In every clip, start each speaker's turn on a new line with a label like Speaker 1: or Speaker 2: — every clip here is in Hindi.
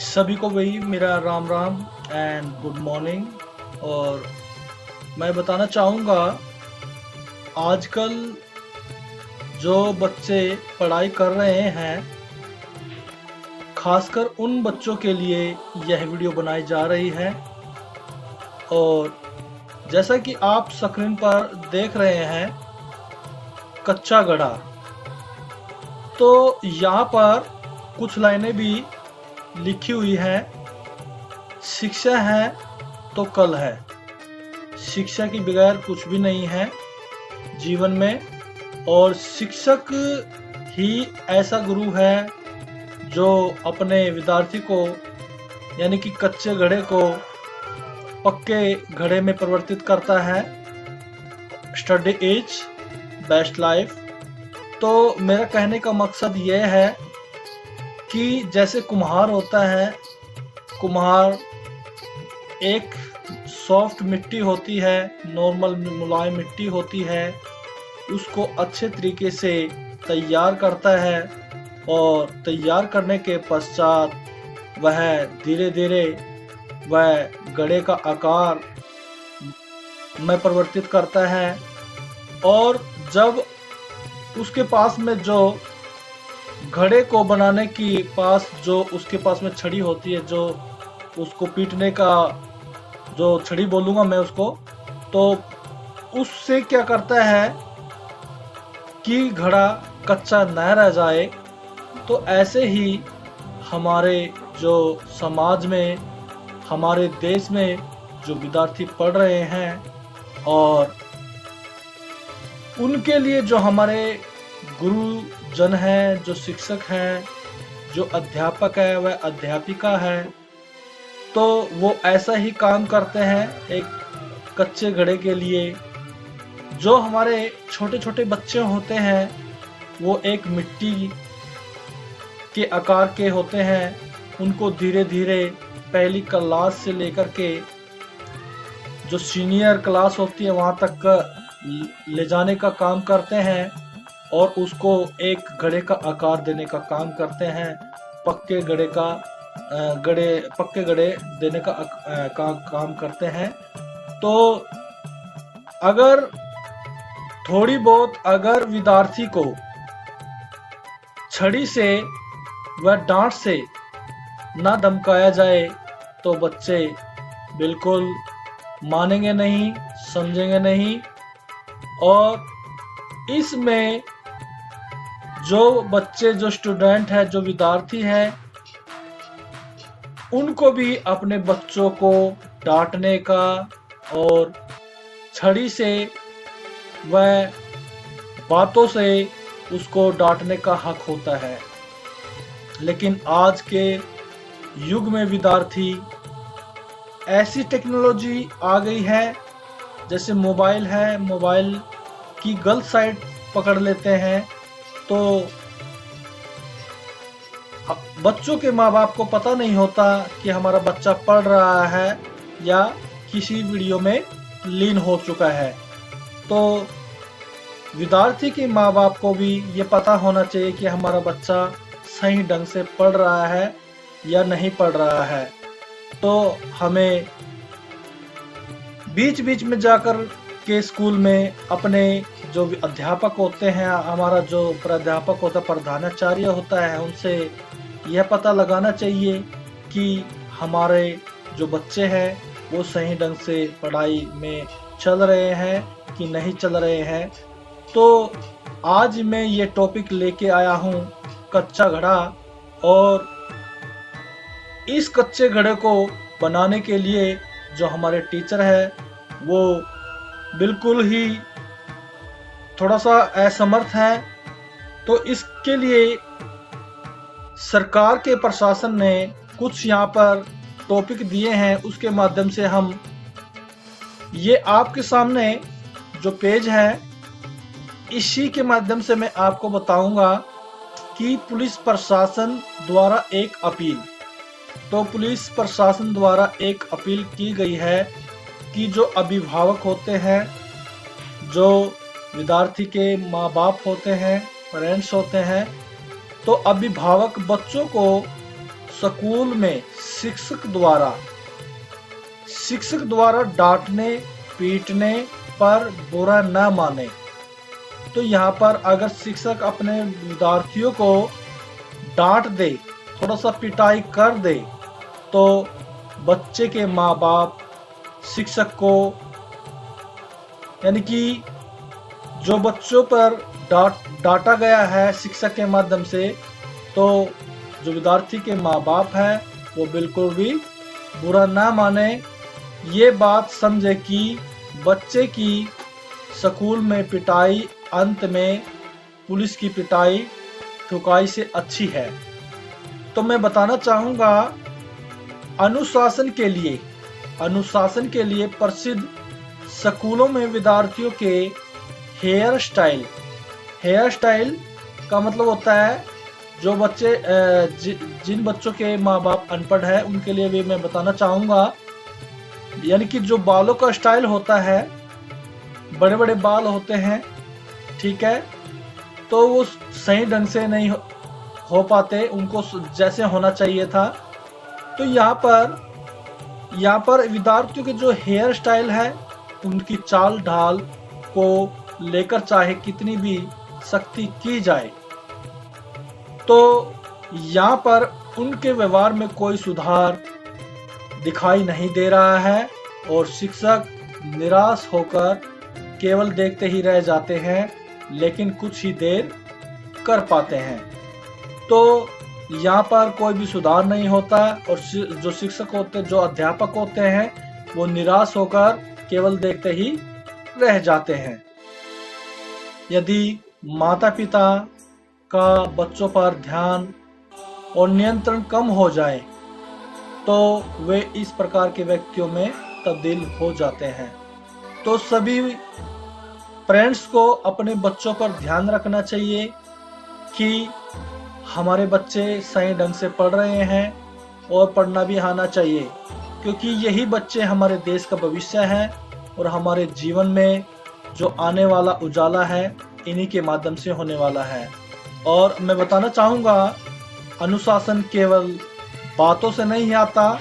Speaker 1: सभी को वही मेरा Ram Ram and good morning. और मैं बताना चाहूँगा, आजकल जो बच्चे पढ़ाई कर रहे हैं, खासकर उन बच्चों के लिए यह वीडियो बनाई जा रही है। और जैसा कि आप स्क्रीन पर देख रहे हैं, कच्चा घड़ा, तो यहाँ पर कुछ लाइनें भी लिखी हुई है। शिक्षा है तो कल है। शिक्षा के बगैर कुछ भी नहीं है जीवन में, और शिक्षक ही ऐसा गुरु है जो अपने विद्यार्थी को, यानी कि कच्चे घड़े को पक्के घड़े में परिवर्तित करता है। Study is best life. तो मेरा कहने का मकसद यह है कि जैसे कुम्हार होता है, कुम्हार एक सॉफ्ट मिट्टी होती है, नॉर्मल मुलायम मिट्टी होती है, उसको अच्छे तरीके से तैयार करता है और तैयार करने के पश्चात वह धीरे धीरे वह घड़े का आकार में परिवर्तित करता है। और जब उसके पास में जो घड़े को बनाने की जो उसके पास में छड़ी होती है, जो उसको पीटने का जो छड़ी बोलूँगा मैं उसको, तो उससे क्या करता है कि घड़ा कच्चा न रह जाए। तो ऐसे ही हमारे जो समाज में, हमारे देश में जो विद्यार्थी पढ़ रहे हैं, और उनके लिए जो हमारे गुरुजन हैं, जो शिक्षक हैं, जो अध्यापक है, वह अध्यापिका है, तो वो ऐसा ही काम करते हैं एक कच्चे घड़े के लिए। जो हमारे छोटे छोटे बच्चे होते हैं, वो एक मिट्टी के आकार के होते हैं। उनको धीरे धीरे पहली क्लास से लेकर के जो सीनियर क्लास होती है वहाँ तक ले जाने का काम करते हैं, और उसको एक घड़े का आकार देने का काम करते हैं। पक्के घड़े देने का काम करते हैं। तो अगर थोड़ी बहुत अगर विद्यार्थी को छड़ी से व डांट से ना धमकाया जाए, तो बच्चे बिल्कुल मानेंगे नहीं, समझेंगे नहीं। और इसमें जो बच्चे, जो स्टूडेंट है, जो विद्यार्थी हैं, उनको भी अपने बच्चों को डांटने का और छड़ी से व बातों से उसको डांटने का हक होता है। लेकिन आज के युग में विद्यार्थी, ऐसी टेक्नोलॉजी आ गई है, जैसे मोबाइल है, मोबाइल की गलत साइड पकड़ लेते हैं। तो बच्चों के माँ बाप को पता नहीं होता कि हमारा बच्चा पढ़ रहा है या किसी वीडियो में लीन हो चुका है। तो विद्यार्थी के माँ बाप को भी ये पता होना चाहिए कि हमारा बच्चा सही ढंग से पढ़ रहा है या नहीं पढ़ रहा है। तो हमें बीच बीच में जाकर के स्कूल में अपने जो अध्यापक होते हैं, हमारा जो प्राध्यापक होता है, प्रधानाचार्य होता है, उनसे यह पता लगाना चाहिए कि हमारे जो बच्चे हैं वो सही ढंग से पढ़ाई में चल रहे हैं कि नहीं चल रहे हैं। तो आज मैं ये टॉपिक लेके आया हूँ, कच्चा घड़ा। और इस कच्चे घड़े को बनाने के लिए जो हमारे टीचर है, वो बिल्कुल ही थोड़ा सा असमर्थ है। तो इसके लिए सरकार के प्रशासन ने कुछ यहाँ पर टॉपिक दिए हैं, उसके माध्यम से हम ये आपके सामने जो पेज है, इसी के माध्यम से मैं आपको बताऊंगा कि पुलिस प्रशासन द्वारा एक अपील। तो पुलिस प्रशासन द्वारा एक अपील की गई है कि जो अभिभावक होते हैं, जो विद्यार्थी के माँ बाप होते हैं, पेरेंट्स होते हैं, तो अभिभावक बच्चों को स्कूल में शिक्षक द्वारा डांटने पीटने पर बुरा न माने। तो यहाँ पर अगर शिक्षक अपने विद्यार्थियों को डांट दे, थोड़ा सा पिटाई कर दे, तो बच्चे के माँ बाप शिक्षक को, यानी कि जो बच्चों पर डांटा गया है शिक्षक के माध्यम से, तो जो विद्यार्थी के माँ बाप है वो बिल्कुल भी बुरा ना माने। ये बात समझे कि बच्चे की स्कूल में पिटाई अंत में पुलिस की पिटाई ठुकाई से अच्छी है। तो मैं बताना चाहूँगा, अनुशासन के लिए प्रसिद्ध स्कूलों में विद्यार्थियों के हेयर स्टाइल का मतलब होता है, जो बच्चे जिन बच्चों के माँ बाप अनपढ़ है उनके लिए भी मैं बताना चाहूँगा, यानी कि जो बालों का स्टाइल होता है, बड़े बड़े बाल होते हैं, ठीक है, तो वो सही ढंग से नहीं हो पाते उनको जैसे होना चाहिए था। तो यहाँ पर विद्यार्थियों के जो हेयर स्टाइल है, उनकी चाल ढाल को लेकर चाहे कितनी भी सख्ती की जाए, तो यहाँ पर उनके व्यवहार में कोई सुधार दिखाई नहीं दे रहा है और शिक्षक निराश होकर केवल देखते ही रह जाते हैं, लेकिन कुछ ही देर कर पाते हैं। तो यहाँ पर कोई भी सुधार नहीं होता और जो शिक्षक होते, जो अध्यापक होते हैं, वो निराश होकर केवल देखते ही रह जाते हैं। यदि माता पिता का बच्चों पर ध्यान और नियंत्रण कम हो जाए तो वे इस प्रकार के व्यक्तियों में तब्दील हो जाते हैं। तो सभी पेरेंट्स को अपने बच्चों पर ध्यान रखना चाहिए कि हमारे बच्चे सही ढंग से पढ़ रहे हैं और पढ़ना भी आना चाहिए, क्योंकि यही बच्चे हमारे देश का भविष्य हैं और हमारे जीवन में जो आने वाला उजाला है इन्हीं के माध्यम से होने वाला है। और मैं बताना चाहूँगा, अनुशासन केवल बातों से नहीं आता,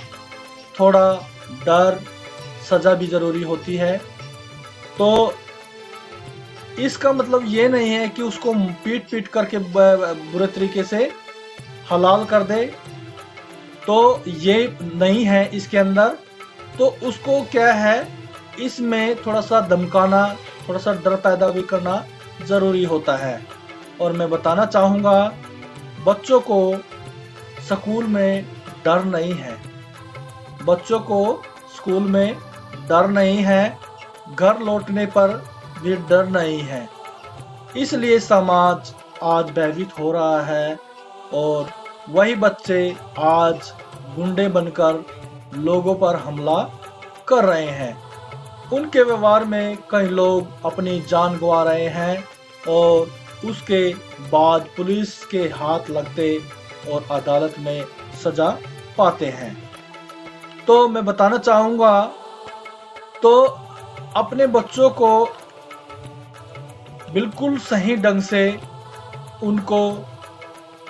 Speaker 1: थोड़ा डर सजा भी जरूरी होती है। तो इसका मतलब ये नहीं है कि उसको पीट करके बुरे तरीके से हलाल कर दे, तो ये नहीं है इसके अंदर। तो उसको क्या है, इसमें थोड़ा सा धमकाना, थोड़ा सा डर पैदा भी करना जरूरी होता है। और मैं बताना चाहूँगा, बच्चों को स्कूल में डर नहीं है, बच्चों को स्कूल में डर नहीं है, घर लौटने पर भी डर नहीं है। इसलिए समाज आज भयभीत हो रहा है और वही बच्चे आज गुंडे बनकर लोगों पर हमला कर रहे हैं। उनके व्यवहार में कई लोग अपनी जान गंवा रहे हैं और उसके बाद पुलिस के हाथ लगते और अदालत में सजा पाते हैं। तो मैं बताना चाहूँगा, तो अपने बच्चों को बिल्कुल सही ढंग से उनको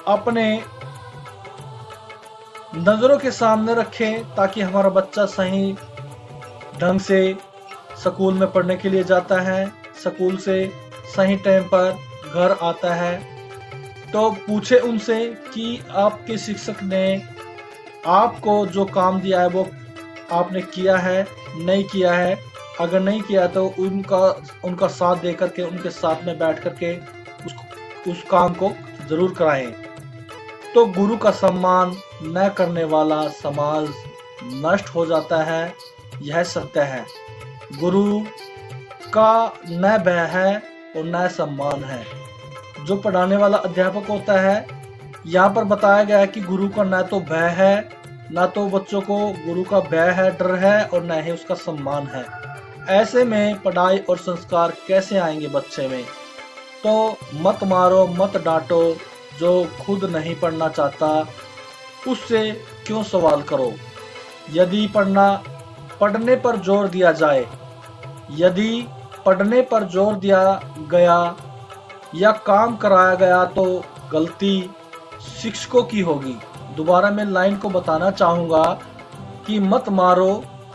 Speaker 1: अपने नज़रों के सामने रखें, ताकि हमारा बच्चा सही ढंग से स्कूल में पढ़ने के लिए जाता है, स्कूल से सही टाइम पर घर आता है। तो पूछे उनसे कि आपके शिक्षक ने आपको जो काम दिया है वो आपने किया है, नहीं किया है। अगर नहीं किया तो उनका साथ दे करके, उनके साथ में बैठ करके उस काम को जरूर कराएं। तो गुरु का सम्मान न करने वाला समाज नष्ट हो जाता है, यह सत्य है। गुरु का न भय है और न सम्मान है। जो पढ़ाने वाला अध्यापक होता है, यहाँ पर बताया गया है कि गुरु का न तो भय है, न तो बच्चों को गुरु का भय है, डर है, और न ही उसका सम्मान है। ऐसे में पढ़ाई और संस्कार कैसे आएंगे बच्चे में? तो मत मारो, मत डांटो। जो खुद नहीं पढ़ना चाहता उससे क्यों सवाल करो। यदि पढ़ने पर जोर दिया जाए, यदि पढ़ने पर जोर दिया गया या काम कराया गया तो गलती शिक्षकों की होगी, दोबारा मैं लाइन को बताना चाहूँगा कि मत मारो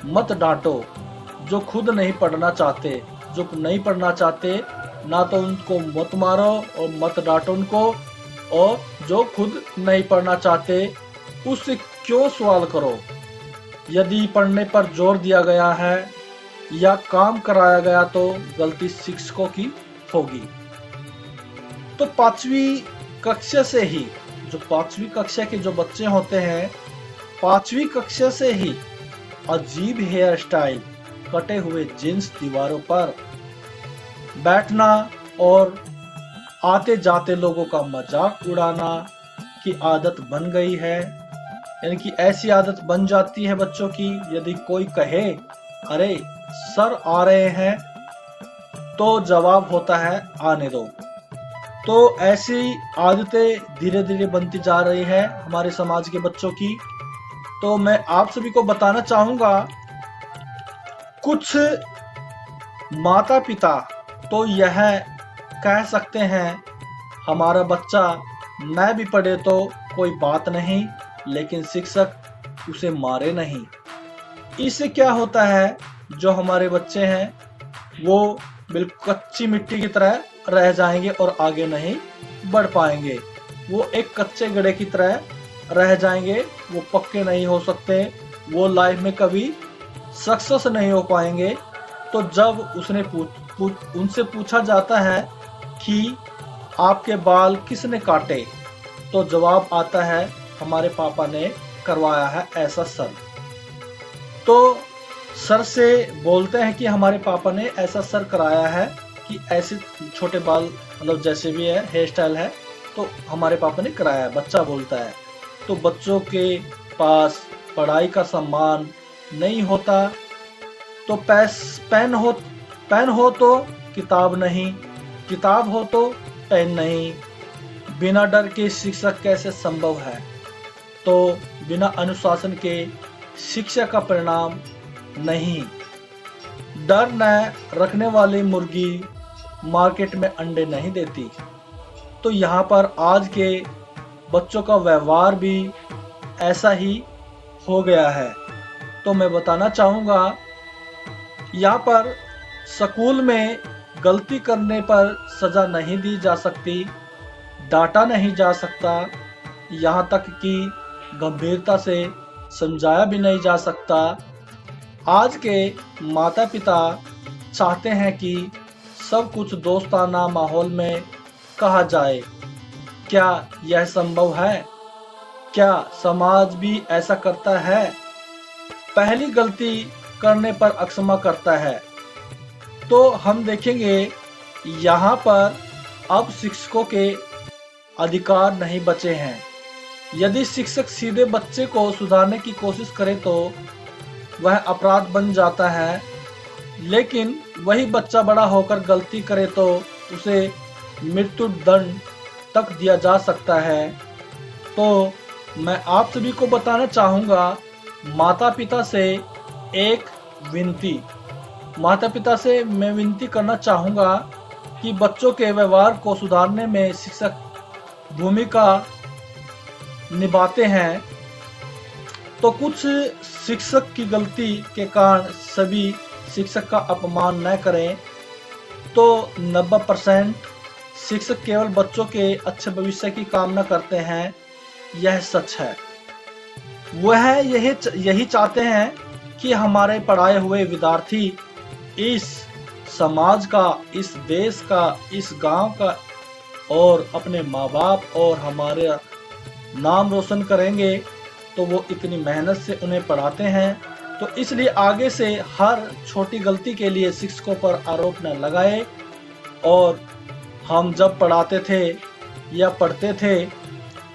Speaker 1: मत डांटो जो खुद नहीं पढ़ना चाहते, जो नहीं पढ़ना चाहते ना तो उनको मत मारो और मत डांटो उनको, और जो खुद नहीं पढ़ना चाहते उससे क्यों सवाल करो। यदि पढ़ने पर जोर दिया गया है या काम कराया गया तो गलती शिक्षकों की होगी। तो पांचवी कक्षा से ही जो पांचवी कक्षा के जो बच्चे होते हैं, पांचवी कक्षा से ही अजीब हेयर स्टाइल, कटे हुए जींस, दीवारों पर बैठना और आते जाते लोगों का मजाक उड़ाना की आदत बन गई है। यानी कि ऐसी आदत बन जाती है बच्चों की, यदि कोई कहे अरे सर आ रहे हैं तो जवाब होता है आने दो। तो ऐसी आदतें धीरे धीरे बनती जा रही है हमारे समाज के बच्चों की। तो मैं आप सभी को बताना चाहूंगा, कुछ माता पिता तो यह कह सकते हैं हमारा बच्चा न भी पढ़े तो कोई बात नहीं, लेकिन शिक्षक उसे मारे नहीं। इससे क्या होता है, जो हमारे बच्चे हैं वो बिल्कुल कच्ची मिट्टी की तरह रह जाएंगे और आगे नहीं बढ़ पाएंगे। वो एक कच्चे गड्ढे की तरह रह जाएंगे, वो पक्के नहीं हो सकते, वो लाइफ में कभी सक्सेस नहीं हो पाएंगे। तो जब उनसे पूछा जाता है कि आपके बाल किसने काटे, तो जवाब आता है हमारे पापा ने करवाया है ऐसा सर। तो सर से बोलते हैं कि हमारे पापा ने ऐसा सर कराया है कि ऐसे छोटे बाल, मतलब जैसे भी है हेयर स्टाइल है तो हमारे पापा ने कराया है, बच्चा बोलता है। तो बच्चों के पास पढ़ाई का सम्मान नहीं होता। तो पेन हो तो किताब नहीं, किताब हो तो पेन नहीं। बिना डर के शिक्षक कैसे संभव है। तो बिना अनुशासन के शिक्षा का परिणाम नहीं। डर न रखने वाली मुर्गी मार्केट में अंडे नहीं देती। तो यहाँ पर आज के बच्चों का व्यवहार भी ऐसा ही हो गया है। तो मैं बताना चाहूँगा, यहाँ पर स्कूल में गलती करने पर सज़ा नहीं दी जा सकती, डांटा नहीं जा सकता, यहाँ तक कि गंभीरता से समझाया भी नहीं जा सकता। आज के माता पिता चाहते हैं कि सब कुछ दोस्ताना माहौल में कहा जाए। क्या यह संभव है? क्या समाज भी ऐसा करता है? पहली गलती करने पर अक्षमा करता है। तो हम देखेंगे यहाँ पर अब शिक्षकों के अधिकार नहीं बचे हैं। यदि शिक्षक सीधे बच्चे को सुधारने की कोशिश करे तो वह अपराध बन जाता है, लेकिन वही बच्चा बड़ा होकर गलती करे तो उसे मृत्यु दंड तक दिया जा सकता है। तो मैं आप सभी को बताना चाहूँगा, माता पिता से एक विनती, माता पिता से मैं विनती करना चाहूँगा कि बच्चों के व्यवहार को सुधारने में शिक्षक भूमिका निभाते हैं। तो कुछ शिक्षक की गलती के कारण सभी शिक्षक का अपमान न करें। तो 90% शिक्षक केवल बच्चों के अच्छे भविष्य की कामना करते हैं, यह सच है। वह यही चाहते हैं कि हमारे पढ़ाए हुए विद्यार्थी इस समाज का, इस देश का, इस गांव का और अपने माँ बाप और हमारे नाम रोशन करेंगे। तो वो इतनी मेहनत से उन्हें पढ़ाते हैं। तो इसलिए आगे से हर छोटी गलती के लिए शिक्षकों पर आरोप न लगाए। और हम जब पढ़ाते थे या पढ़ते थे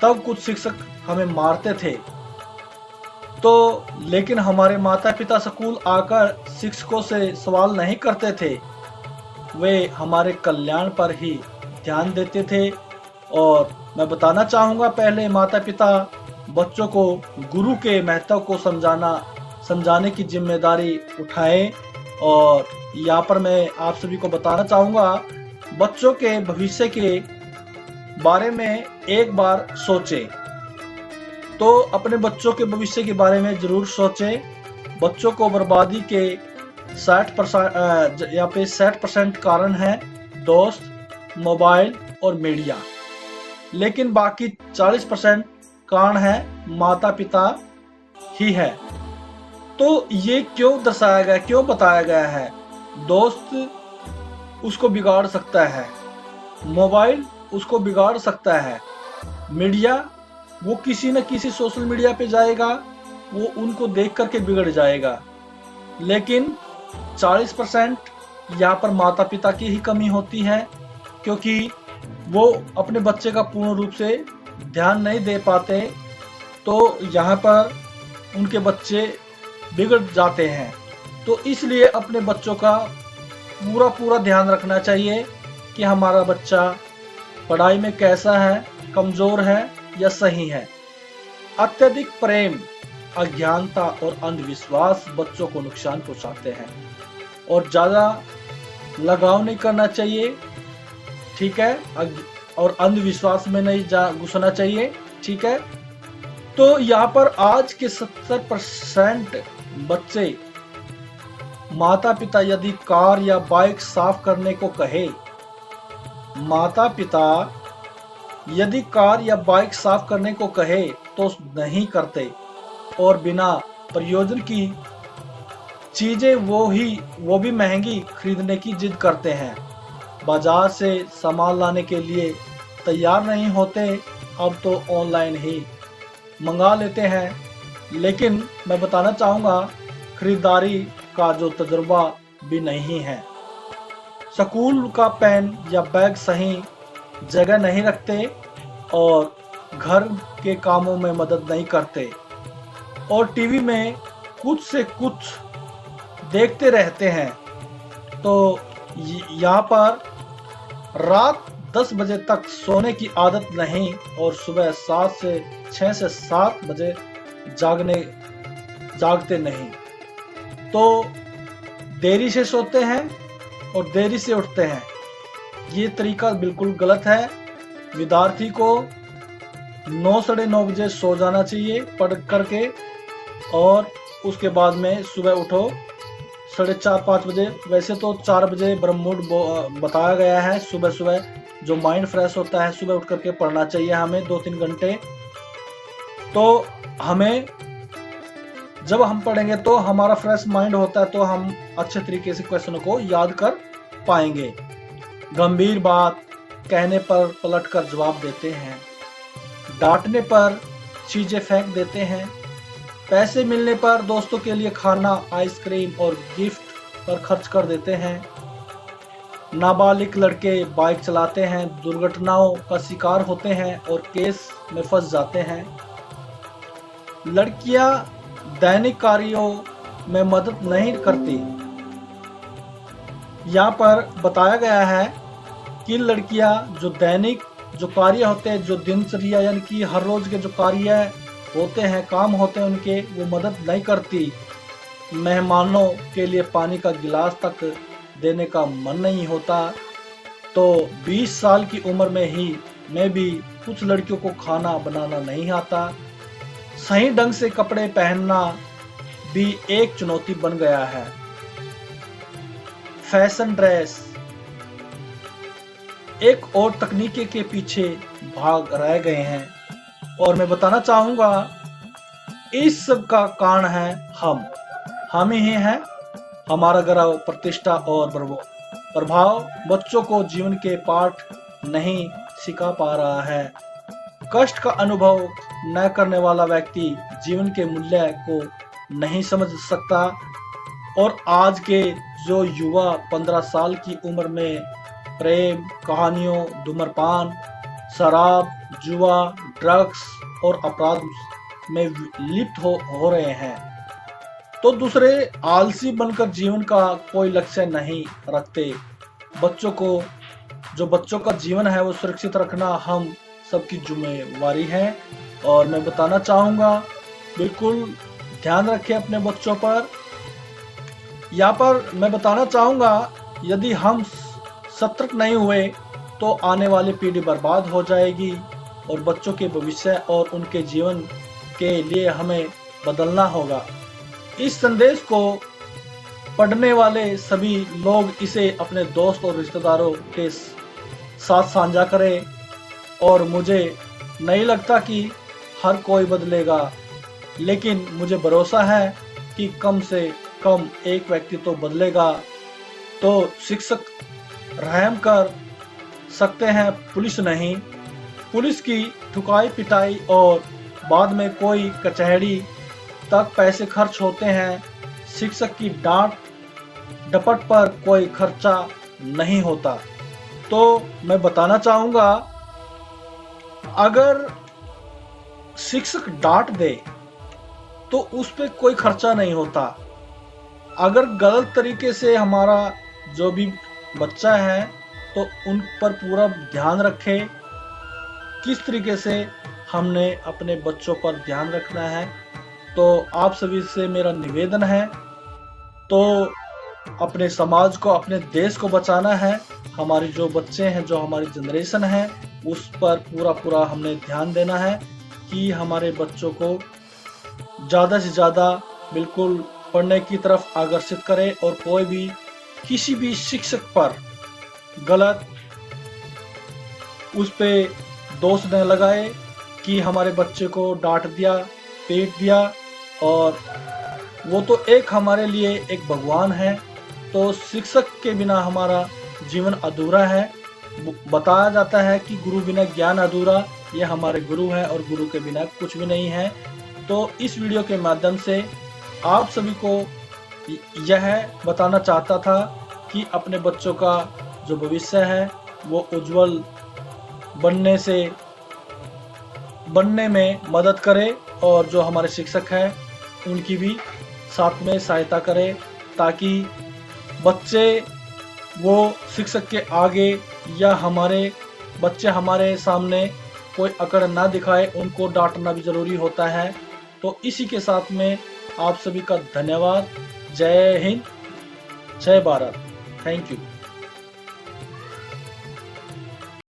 Speaker 1: तब कुछ शिक्षक हमें मारते थे, तो लेकिन हमारे माता पिता स्कूल आकर शिक्षकों से सवाल नहीं करते थे, वे हमारे कल्याण पर ही ध्यान देते थे। और मैं बताना चाहूँगा, पहले माता पिता बच्चों को गुरु के महत्व को समझाने की जिम्मेदारी उठाएं। और यहाँ पर मैं आप सभी को बताना चाहूँगा, बच्चों के भविष्य के बारे में एक बार सोचें। तो अपने बच्चों के भविष्य के बारे में जरूर सोचें। बच्चों को बर्बादी के 60% यहाँ पे 60% कारण है दोस्त, मोबाइल और मीडिया, लेकिन बाकी 40% कारण है माता पिता ही है। तो ये क्यों दर्शाया गया, क्यों बताया गया है? दोस्त उसको बिगाड़ सकता है, मोबाइल उसको बिगाड़ सकता है, मीडिया वो किसी न किसी सोशल मीडिया पे जाएगा, वो उनको देख करके बिगड़ जाएगा। लेकिन 40% यहाँ पर माता पिता की ही कमी होती है, क्योंकि वो अपने बच्चे का पूर्ण रूप से ध्यान नहीं दे पाते, तो यहाँ पर उनके बच्चे बिगड़ जाते हैं। तो इसलिए अपने बच्चों का पूरा ध्यान रखना चाहिए कि हमारा बच्चा पढ़ाई में कैसा है, कमजोर है या सही है। अत्यधिक प्रेम, अज्ञानता और अंधविश्वास बच्चों को नुकसान पहुंचाते हैं, और ज्यादा लगाव नहीं करना चाहिए, ठीक है, और अंधविश्वास में नहीं घुसना चाहिए, ठीक है। तो यहाँ पर आज के 70% बच्चे, माता पिता यदि कार या बाइक साफ करने को कहे, माता पिता यदि कार या बाइक साफ करने को कहे तो नहीं करते, और बिना प्रयोजन की चीजें वो भी महंगी खरीदने की जिद करते हैं। बाजार से सामान लाने के लिए तैयार नहीं होते, अब तो ऑनलाइन ही मंगा लेते हैं। लेकिन मैं बताना चाहूँगा, खरीदारी का जो तजुर्बा भी नहीं है। स्कूल का पेन या बैग सही जगह नहीं रखते, और घर के कामों में मदद नहीं करते, और टीवी में कुछ से कुछ देखते रहते हैं। तो यहाँ पर रात 10 बजे तक सोने की आदत नहीं, और सुबह 6 से 7 बजे जागते नहीं। तो देरी से सोते हैं और देरी से उठते हैं, ये तरीका बिल्कुल गलत है। विद्यार्थी को 9 साढ़े 9 बजे सो जाना चाहिए पढ़ करके, और उसके बाद में सुबह उठो 4:30-5 बजे। वैसे तो 4 बजे ब्रह्म मुहूर्त बताया गया है, सुबह सुबह जो माइंड फ्रेश होता है, सुबह उठ करके पढ़ना चाहिए हमें 2-3 घंटे। तो हमें जब हम पढ़ेंगे तो हमारा फ्रेश माइंड होता है, तो हम अच्छे तरीके से क्वेश्चन को याद कर पाएंगे। गंभीर बात कहने पर पलटकर जवाब देते हैं, डांटने पर चीजें फेंक देते हैं, पैसे मिलने पर दोस्तों के लिए खाना, आइसक्रीम और गिफ्ट पर खर्च कर देते हैं। नाबालिग लड़के बाइक चलाते हैं, दुर्घटनाओं का शिकार होते हैं और केस में फंस जाते हैं। लड़कियां दैनिक कार्यों में मदद नहीं करती। यहाँ पर बताया गया है कि लड़कियां जो कार्य होते हैं, जो दिनचर्या यानी कि हर रोज के जो कार्य होते हैं, काम होते हैं उनके, वो मदद नहीं करती। मेहमानों के लिए पानी का गिलास तक देने का मन नहीं होता। तो 20 साल की उम्र में भी कुछ लड़कियों को खाना बनाना नहीं आता। सही ढंग से कपड़े पहनना भी एक चुनौती बन गया है। फैशन ड्रेस एक और तकनीकी के पीछे भाग रह गए हैं, और मैं बताना चाहूंगा इस सब का कारण है हम ही हैं। हमारा गर्व, प्रतिष्ठा और प्रभाव बच्चों को जीवन के पाठ नहीं सिखा पा रहा है। कष्ट का अनुभव न करने वाला व्यक्ति जीवन के मूल्य को नहीं समझ सकता, और आज के जो युवा 15 साल की उम्र में प्रेम कहानियों, धूम्रपान, शराब, जुआ, ड्रग्स और अपराध में लिप्त हो रहे हैं। तो दूसरे आलसी बनकर जीवन का कोई लक्ष्य नहीं रखते। बच्चों का जीवन है वो सुरक्षित रखना हम सबकी जिम्मेवारी है, और मैं बताना चाहूँगा बिल्कुल ध्यान रखें अपने बच्चों पर। यहाँ पर मैं बताना चाहूँगा यदि हम सतर्क नहीं हुए तो आने वाली पीढ़ी बर्बाद हो जाएगी, और बच्चों के भविष्य और उनके जीवन के लिए हमें बदलना होगा। इस संदेश को पढ़ने वाले सभी लोग इसे अपने दोस्त और रिश्तेदारों के साथ साझा करें। और मुझे नहीं लगता कि हर कोई बदलेगा, लेकिन मुझे भरोसा है कि कम से कम एक व्यक्ति तो बदलेगा। तो शिक्षक रहम कर सकते हैं, पुलिस नहीं। पुलिस की ठुकाई पिटाई और बाद में कोई कचहरी तक पैसे खर्च होते हैं। शिक्षक की डांट डपट पर कोई खर्चा नहीं होता। तो मैं बताना चाहूँगा, अगर शिक्षक डांट दे तो उस पर कोई खर्चा नहीं होता। अगर गलत तरीके से हमारा जो भी बच्चा है तो उन पर पूरा ध्यान रखे। किस तरीके से हमने अपने बच्चों पर ध्यान रखना है, तो आप सभी से मेरा निवेदन है। तो अपने समाज को, अपने देश को बचाना है। हमारे जो बच्चे हैं, जो हमारी जनरेशन है, उस पर पूरा हमने ध्यान देना है कि हमारे बच्चों को ज़्यादा से ज़्यादा बिल्कुल पढ़ने की तरफ आकर्षित करें और कोई भी किसी भी शिक्षक पर गलत उस पे दोष न लगाए कि हमारे बच्चे को डांट दिया, पीट दिया, और वो तो एक हमारे लिए एक भगवान है। तो शिक्षक के बिना हमारा जीवन अधूरा है। बताया जाता है कि गुरु बिना ज्ञान अधूरा। ये हमारे गुरु हैं और गुरु के बिना कुछ भी नहीं है। तो इस वीडियो के माध्यम से आप सभी को यह बताना चाहता था कि अपने बच्चों का जो भविष्य है वो उज्जवल बनने में मदद करे, और जो हमारे शिक्षक हैं उनकी भी साथ में सहायता करें, ताकि बच्चे वो शिक्षक के आगे या हमारे बच्चे हमारे सामने कोई अकड़ ना दिखाए। उनको डांटना भी ज़रूरी होता है। तो इसी के साथ में आप सभी का धन्यवाद। जय हिंद, जय भारत। Thank you.